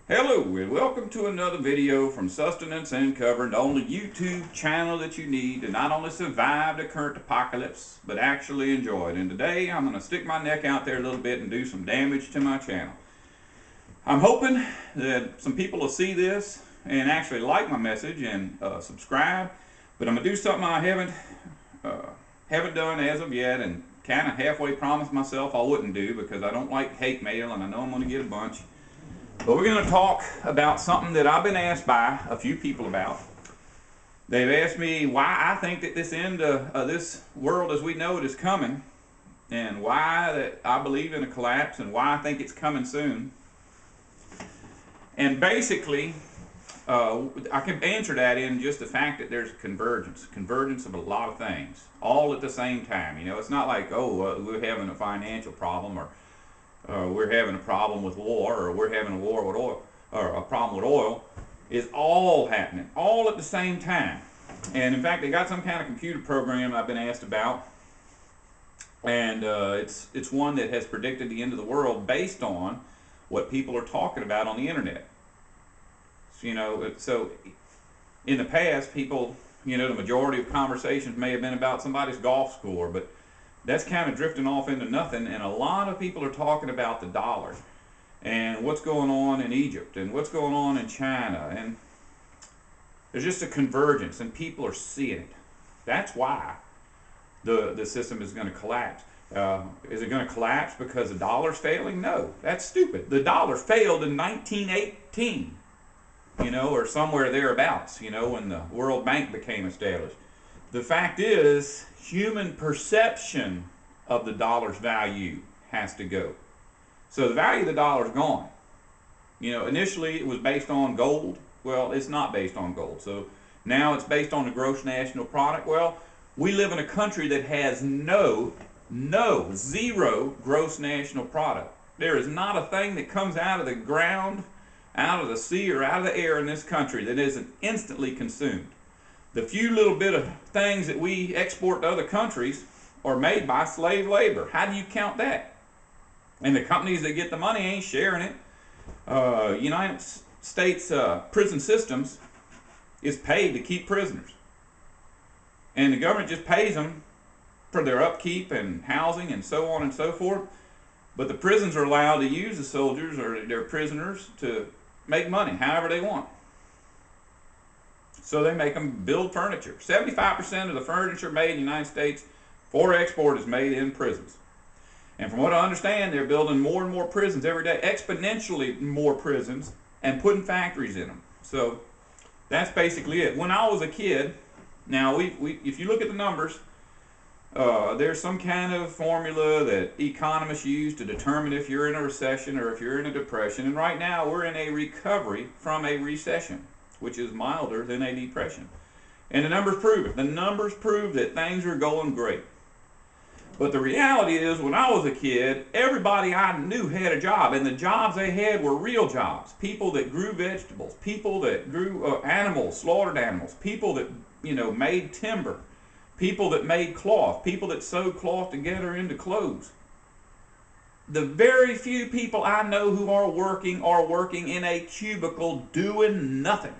Hello and welcome to another video from Sustenance and Cover, the only YouTube channel that you need to not only survive the current apocalypse, but actually enjoy it. And today I'm going to stick my neck out there a little bit and do some damage to my channel. I'm hoping that some people will see this and actually like my message and subscribe, but I'm going to do something I haven't done as of yet and kind of halfway promised myself I wouldn't do because I don't like hate mail and I know I'm going to get a bunch. But we're going to talk about something that I've been asked by a few people about. They've asked me why I think that this end of this world as we know it is coming, and why that I believe in a collapse, and why I think it's coming soon. And basically, I can answer that in just the fact that there's convergence of a lot of things, all at the same time. You know, it's not like, we're having a financial problem, or we're having a problem with war, or we're having a war with oil, or a problem with oil. It's all happening, all at the same time. And in fact, they got some kind of computer program I've been asked about, and it's one that has predicted the end of the world based on what people are talking about on the internet. So in the past, people, the majority of conversations may have been about somebody's golf score, but that's kind of drifting off into nothing, and a lot of people are talking about the dollar and what's going on in Egypt and what's going on in China, and there's just a convergence and people are seeing it. That's why the system is going to collapse. Is it going to collapse because the dollar's failing? No, that's stupid. The dollar failed in 1918, or somewhere thereabouts, when the World Bank became established. The fact is, human perception of the dollar's value has to go. So the value of the dollar is gone. Initially it was based on gold. Well, it's not based on gold. So now it's based on the gross national product. Well, we live in a country that has zero gross national product. There is not a thing that comes out of the ground, out of the sea, or out of the air in this country that isn't instantly consumed. The few little bit of things that we export to other countries are made by slave labor. How do you count that? And the companies that get the money ain't sharing it. United States prison systems is paid to keep prisoners. And the government just pays them for their upkeep and housing and so on and so forth. But the prisons are allowed to use the soldiers or their prisoners to make money however they want. So they make them build furniture. 75% of the furniture made in the United States for export is made in prisons. And from what I understand, they're building more and more prisons every day, exponentially more prisons, and putting factories in them. So that's basically it. When I was a kid, now if you look at the numbers, there's some kind of formula that economists use to determine if you're in a recession or if you're in a depression. And right now we're in a recovery from a recession, which is milder than a depression. And the numbers prove it. The numbers prove that things are going great. But the reality is, when I was a kid, everybody I knew had a job, and the jobs they had were real jobs. People that grew vegetables, people that grew animals, slaughtered animals, people that, made timber, people that made cloth, people that sewed cloth together into clothes. The very few people I know who are working in a cubicle doing nothing.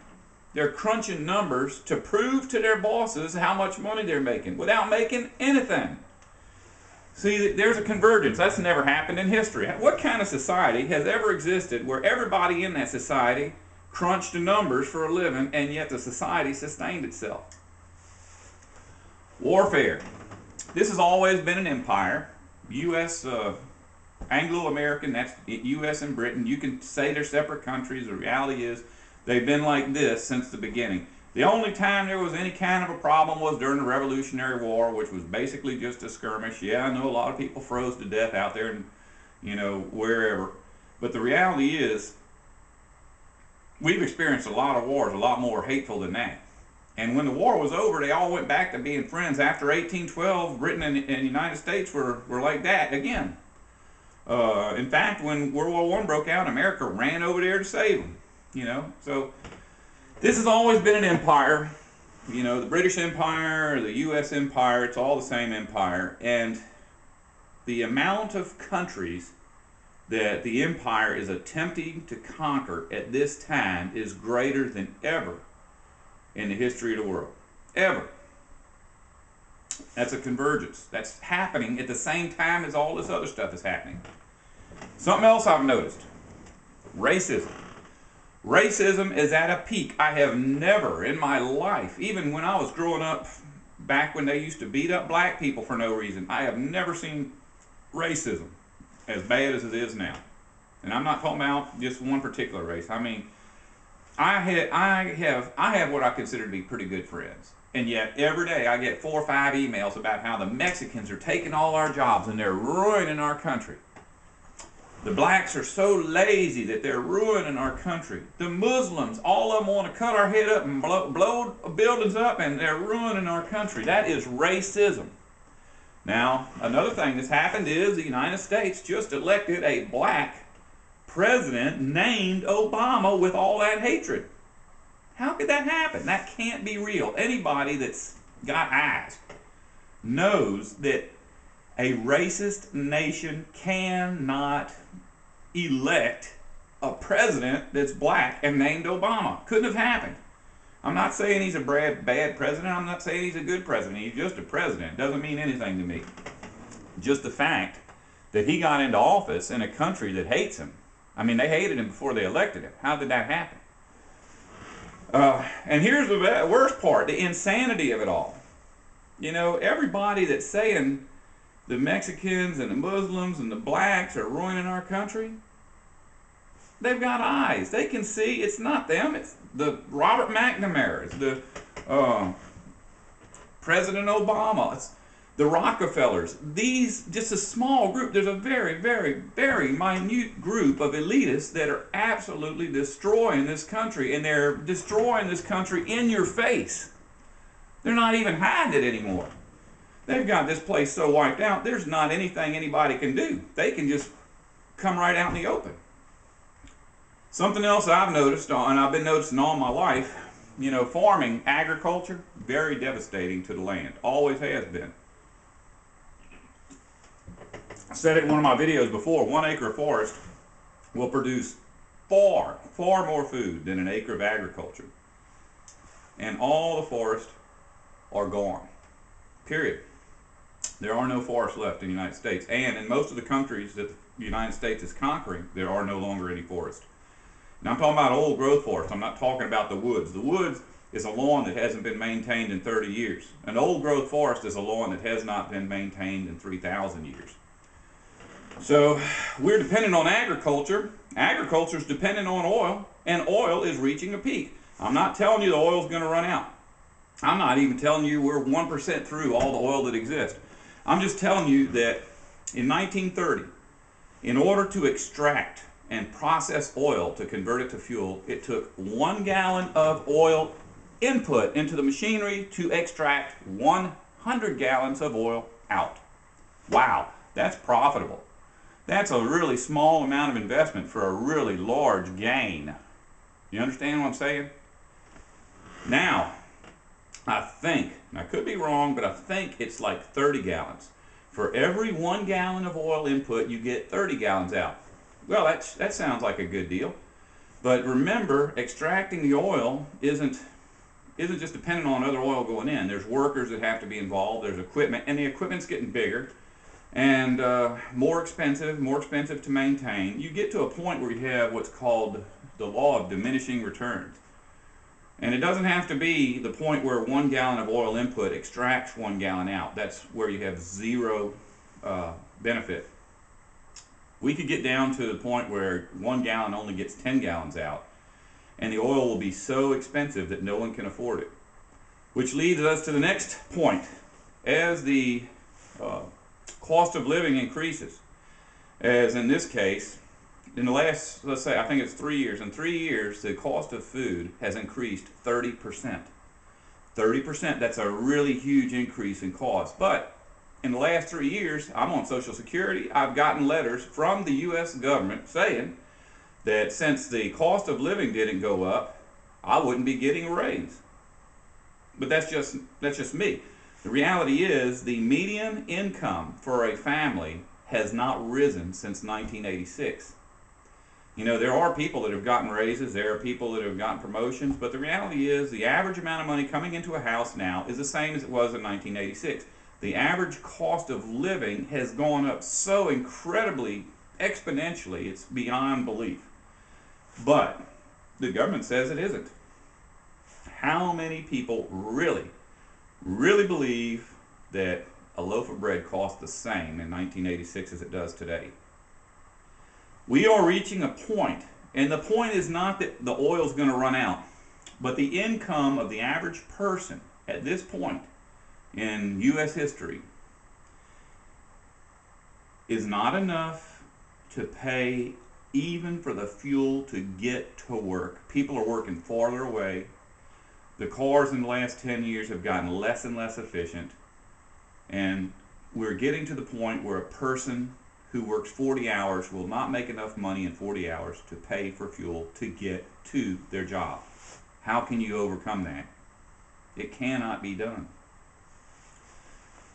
They're crunching numbers to prove to their bosses how much money they're making without making anything. See, there's a convergence. That's never happened in history. What kind of society has ever existed where everybody in that society crunched the numbers for a living and yet the society sustained itself? Warfare. This has always been an empire. U.S. Anglo-American, that's U.S. and Britain. You can say they're separate countries. The reality is they've been like this since the beginning. The only time there was any kind of a problem was during the Revolutionary War, which was basically just a skirmish. Yeah, I know a lot of people froze to death out there and, wherever. But the reality is we've experienced a lot of wars, a lot more hateful than that. And when the war was over, they all went back to being friends. After 1812, Britain and the United States were like that again. In fact, when World War I broke out, America ran over there to save them. So this has always been an empire. The British Empire, the U.S. Empire, it's all the same empire. And the amount of countries that the empire is attempting to conquer at this time is greater than ever in the history of the world. Ever. That's a convergence. That's happening at the same time as all this other stuff is happening. Something else I've noticed. Racism. Racism is at a peak. I have never in my life, even when I was growing up, back when they used to beat up black people for no reason, I have never seen racism as bad as it is now. And I'm not talking about just one particular race. I mean, I have what I consider to be pretty good friends. And yet every day I get 4 or 5 emails about how the Mexicans are taking all our jobs and they're ruining our country. The blacks are so lazy that they're ruining our country. The Muslims, all of them want to cut our head up and blow buildings up, and they're ruining our country. That is racism. Now, another thing that's happened is the United States just elected a black president named Obama with all that hatred. How could that happen? That can't be real. Anybody that's got eyes knows that a racist nation cannot elect a president that's black and named Obama. Couldn't have happened. I'm not saying he's a bad president. I'm not saying he's a good president. He's just a president. Doesn't mean anything to me. Just the fact that he got into office in a country that hates him. I mean, they hated him before they elected him. How did that happen? And here's the worst part, the insanity of it all. You know, everybody that's saying the Mexicans and the Muslims and the blacks are ruining our country, they've got eyes. They can see it's not them. It's the Robert McNamara's, the President Obama, it's the Rockefellers. These, just a small group. There's a very, very, very minute group of elitists that are absolutely destroying this country, and they're destroying this country in your face. They're not even hiding it anymore. They've got this place so wiped out, there's not anything anybody can do. They can just come right out in the open. Something else I've noticed, and I've been noticing all my life, you know, farming, agriculture, very devastating to the land. Always has been. I said it in one of my videos before, 1 acre of forest will produce far, far more food than an acre of agriculture. And all the forests are gone. Period. There are no forests left in the United States. And in most of the countries that the United States is conquering, there are no longer any forests. Now I'm talking about old growth forests. I'm not talking about the woods. The woods is a lawn that hasn't been maintained in 30 years. An old growth forest is a lawn that has not been maintained in 3,000 years. So we're dependent on agriculture. Agriculture is dependent on oil, and oil is reaching a peak. I'm not telling you the oil's going to run out. I'm not even telling you we're 1% through all the oil that exists. I'm just telling you that in 1930, in order to extract and process oil to convert it to fuel, it took 1 gallon of oil input into the machinery to extract 100 gallons of oil out. Wow, that's profitable. That's a really small amount of investment for a really large gain. You understand what I'm saying? Now, I think, and I could be wrong, but I think it's like 30 gallons. For every 1 gallon of oil input, you get 30 gallons out. Well, that sounds like a good deal. But remember, extracting the oil isn't just dependent on other oil going in. There's workers that have to be involved. There's equipment, and the equipment's getting bigger and more expensive to maintain. You get to a point where you have what's called the law of diminishing returns. And it doesn't have to be the point where 1 gallon of oil input extracts 1 gallon out. That's where you have zero benefit. We could get down to the point where 1 gallon only gets 10 gallons out, and the oil will be so expensive that no one can afford it. Which leads us to the next point. As the cost of living increases, as in this case, in the last, let's say, I think it's 3 years. In 3 years, the cost of food has increased 30%. 30%, that's a really huge increase in cost. But in the last 3 years, I'm on Social Security. I've gotten letters from the U.S. government saying that since the cost of living didn't go up, I wouldn't be getting a raise. But that's just me. The reality is the median income for a family has not risen since 1986. You know, there are people that have gotten raises, there are people that have gotten promotions, but the reality is the average amount of money coming into a house now is the same as it was in 1986. The average cost of living has gone up so incredibly exponentially, it's beyond belief. But the government says it isn't. How many people really, really believe that a loaf of bread cost the same in 1986 as it does today? We are reaching a point, and the point is not that the oil is going to run out, but the income of the average person at this point in U.S. history is not enough to pay even for the fuel to get to work. People are working farther away. The cars in the last 10 years have gotten less and less efficient, and we're getting to the point where a person who works 40 hours will not make enough money in 40 hours to pay for fuel to get to their job. How can you overcome that? It cannot be done.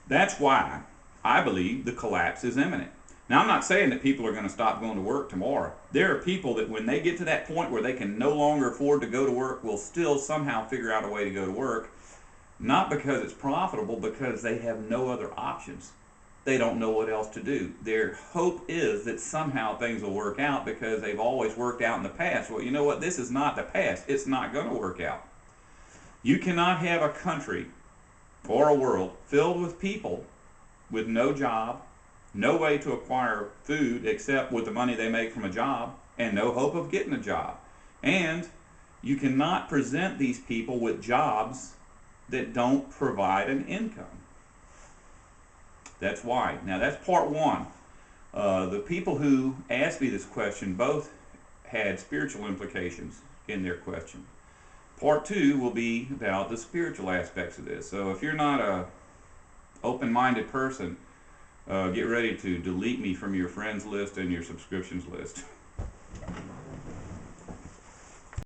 That's why I believe the collapse is imminent. Now, I'm not saying that people are going to stop going to work tomorrow. There are people that when they get to that point where they can no longer afford to go to work will still somehow figure out a way to go to work, not because it's profitable, because they have no other options. They don't know what else to do. Their hope is that somehow things will work out because they've always worked out in the past. Well, you know what? This is not the past. It's not going to work out. You cannot have a country or a world filled with people with no job, no way to acquire food except with the money they make from a job, and no hope of getting a job. And you cannot present these people with jobs that don't provide an income. That's why. Now, that's part one. The people who asked me this question both had spiritual implications in their question. Part two will be about the spiritual aspects of this. So if you're not a open-minded person, get ready to delete me from your friends list and your subscriptions list.